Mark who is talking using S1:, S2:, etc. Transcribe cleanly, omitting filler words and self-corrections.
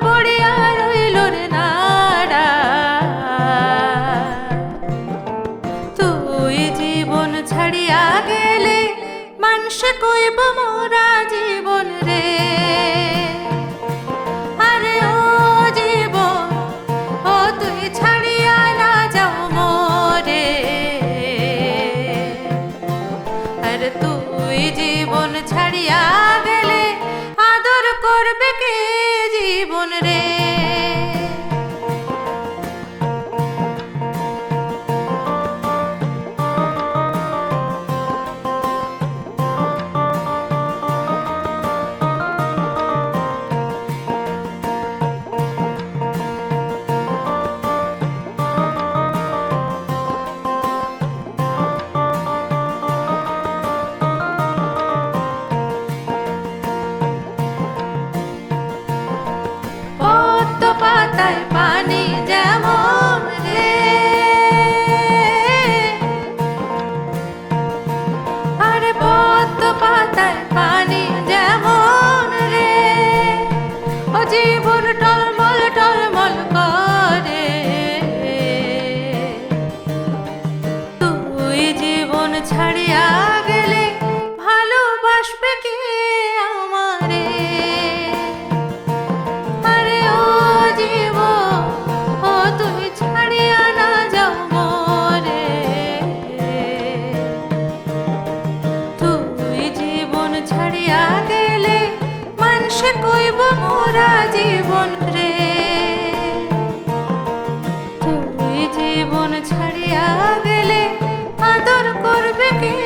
S1: পড়িয়া রইল রে নাড়া। তুই জীবন ছাড়িয়া গেলে মানুষে কইব মোরা জীবন রে। আরে ও জীবন, ও তুই ছাড়িয়া না যাও মোরে। আরে তুই জীবন ছাড়িয়া গেলে আদর করবে কে জীবন রে। পদ্ম পাতায় পানি যেমন রে, আরে পদ্ম পাতায় পানি যেমন রে। ও জীবন টলমল টলমল করে। তুই জীবন ছাড়িয়া গেলে ভালোবাসবে কে আমারে। আরে ও জীবন, ও তুই ছাড়িয়া না যাও মোরে। তুই জীবন ছাড়িয়া গেলে মানুষে কইব মোরা জীবন রে। তুই জীবন ছাড়িয়া গেলে আদর করবে কে